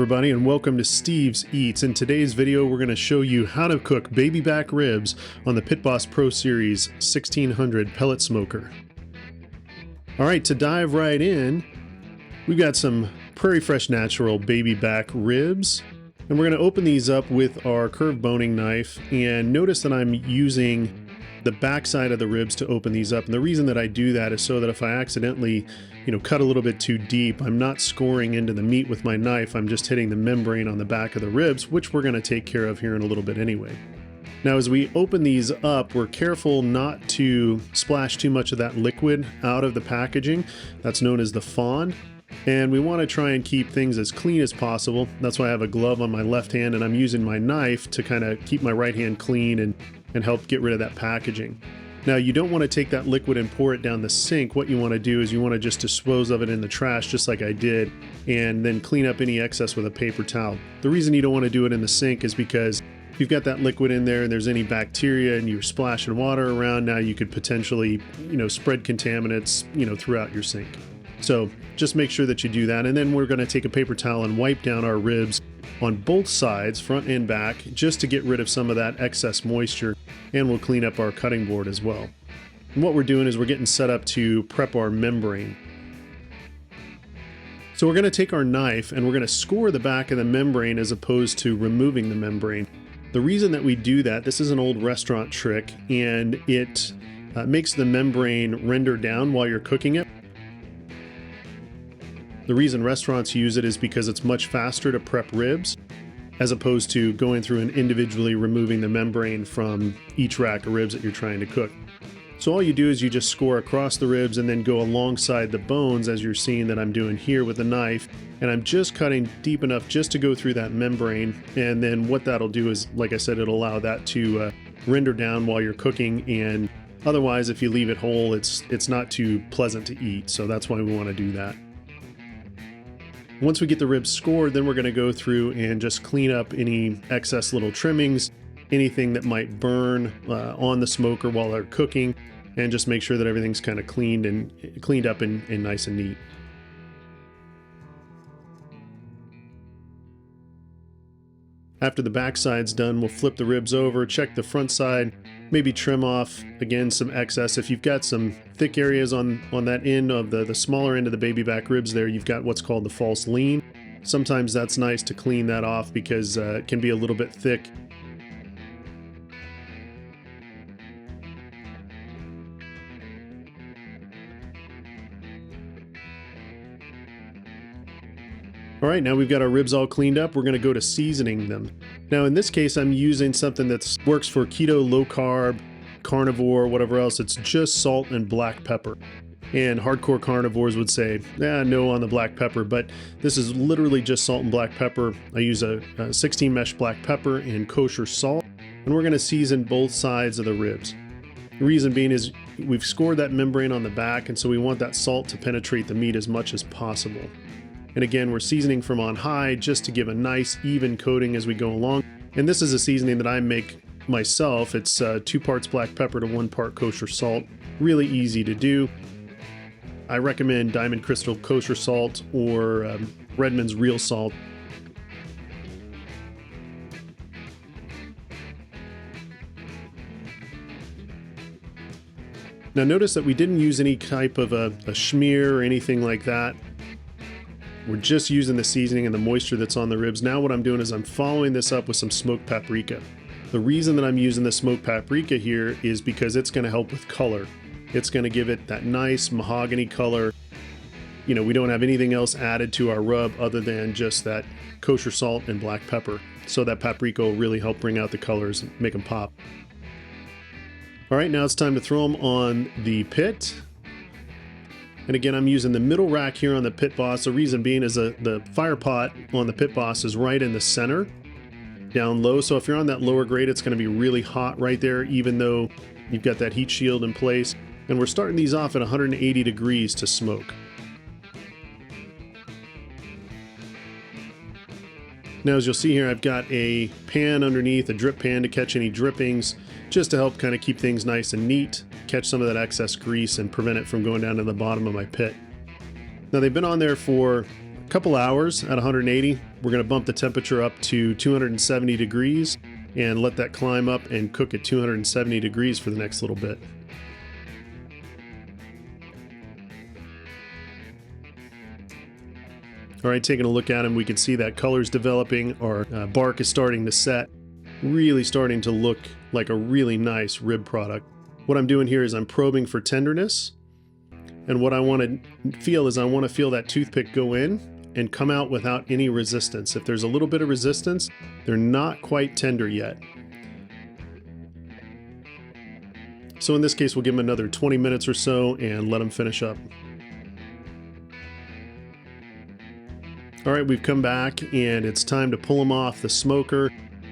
everybody, and welcome to Steve's Eats. In today's video, we're going to show you how to cook baby back ribs on the Pit Boss Pro Series 1600 pellet smoker. All right, to dive right in, we've got some Prairie Fresh Natural baby back ribs, and we're going to open these up with our curved boning knife. And notice that I'm using the back side of the ribs to open these up, and the reason that I do that is so that if I accidentally cut a little bit too deep, I'm not scoring into the meat with my knife, I'm just hitting the membrane on the back of the ribs, which we're going to take care of here in a little bit anyway. Now as we open these up, we're careful not to splash too much of that liquid out of the packaging. That's known as the fond. And we want to try and keep things as clean as possible. That's why I have a glove on my left hand and I'm using my knife to kind of keep my right hand clean and help get rid of that packaging. Now you don't want to take that liquid and pour it down the sink. What you want to do is you want to just dispose of it in the trash just like I did, and then clean up any excess with a paper towel. The reason you don't want to do it in the sink is because if you've got that liquid in there and there's any bacteria and you're splashing water around, now you could potentially spread contaminants throughout your sink. So just make sure that you do that, and then we're going to take a paper towel and wipe down our ribs on both sides, front and back, just to get rid of some of that excess moisture, and we'll clean up our cutting board as well. And what we're doing is we're getting set up to prep our membrane. So we're going to take our knife and we're going to score the back of the membrane as opposed to removing the membrane. The reason that we do that, this is an old restaurant trick, and it makes the membrane render down while you're cooking it. The reason restaurants use it is because it's much faster to prep ribs as opposed to going through and individually removing the membrane from each rack of ribs that you're trying to cook. So all you do is you just score across the ribs and then go alongside the bones, as you're seeing that I'm doing here with the knife, and I'm just cutting deep enough just to go through that membrane. And then what that'll do is, like I said, it'll allow that to render down while you're cooking, and otherwise if you leave it whole, it's not too pleasant to eat. So that's why we want to do that. Once we get the ribs scored, then we're going to go through and just clean up any excess little trimmings, anything that might burn on the smoker while they're cooking, and just make sure that everything's kind of cleaned up and nice and neat. After the back side's done, we'll flip the ribs over, check the front side, maybe trim off, again, some excess. If you've got some thick areas on that end of the smaller end of the baby back ribs there, you've got what's called the false lean. Sometimes that's nice to clean that off because it can be a little bit thick. All right, now we've got our ribs all cleaned up. We're going to go to seasoning them. Now in this case, I'm using something that works for keto, low carb, carnivore, whatever else. It's just salt and black pepper. And hardcore carnivores would say, no on the black pepper, but this is literally just salt and black pepper. I use a 16 mesh black pepper and kosher salt, and we're going to season both sides of the ribs. The reason being is we've scored that membrane on the back, and so we want that salt to penetrate the meat as much as possible. And again, we're seasoning from on high just to give a nice even coating as we go along. And this is a seasoning that I make myself. It's 2 parts black pepper to 1 part kosher salt. Really easy to do. I recommend Diamond Crystal kosher salt or Redmond's real salt. Now notice that we didn't use any type of a schmear or anything like that. We're just using the seasoning and the moisture that's on the ribs. Now what I'm doing is I'm following this up with some smoked paprika. The reason that I'm using the smoked paprika here is because it's going to help with color. It's going to give it that nice mahogany color. We don't have anything else added to our rub other than just that kosher salt and black pepper. So that paprika will really help bring out the colors and make them pop. All right, now it's time to throw them on the pit. And again, I'm using the middle rack here on the Pit Boss. The reason being is the fire pot on the Pit Boss is right in the center, down low. So if you're on that lower grade, it's going to be really hot right there, even though you've got that heat shield in place. And we're starting these off at 180 degrees to smoke. Now, as you'll see here, I've got a pan underneath, a drip pan to catch any drippings, just to help kind of keep things nice and neat, catch some of that excess grease and prevent it from going down to the bottom of my pit. Now they've been on there for couple hours at 180. We're going to bump the temperature up to 270 degrees and let that climb up and cook at 270 degrees for the next little bit. All right, taking a look at them, we can see that color's developing. Our bark is starting to set, really starting to look like a really nice rib product. What I'm doing here is I'm probing for tenderness. And what I want to feel is I want to feel that toothpick go in and come out without any resistance. If there's a little bit of resistance, they're not quite tender yet. So in this case, we'll give them another 20 minutes or so and let them finish up. All right, we've come back and it's time to pull them off the smoker.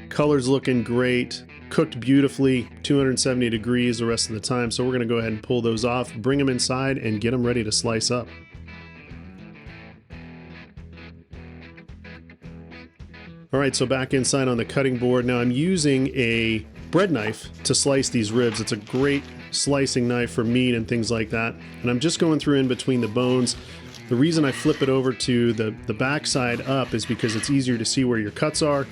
Color's looking great, cooked beautifully, 270 degrees the rest of the time. So we're gonna go ahead and pull those off, bring them inside and get them ready to slice up. All right, so back inside on the cutting board. Now I'm using a bread knife to slice these ribs. It's a great slicing knife for meat and things like that. And I'm just going through in between the bones. The reason I flip it over to the back side up is because it's easier to see where your cuts are.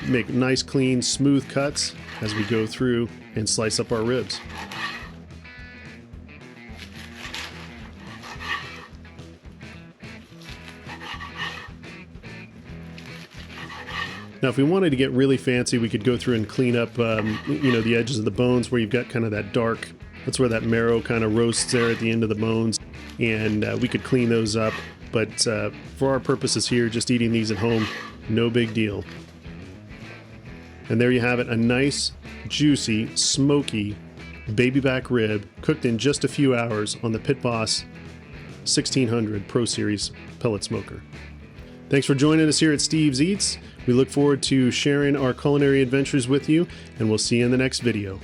Make nice, clean, smooth cuts as we go through and slice up our ribs. Now, if we wanted to get really fancy, we could go through and clean up, the edges of the bones where you've got kind of that dark, that's where that marrow kind of roasts there at the end of the bones. And we could clean those up. But for our purposes here, just eating these at home, no big deal. And there you have it, a nice, juicy, smoky baby back rib cooked in just a few hours on the Pit Boss 1600 Pro Series pellet smoker. Thanks for joining us here at Steve's Eats. We look forward to sharing our culinary adventures with you, and we'll see you in the next video.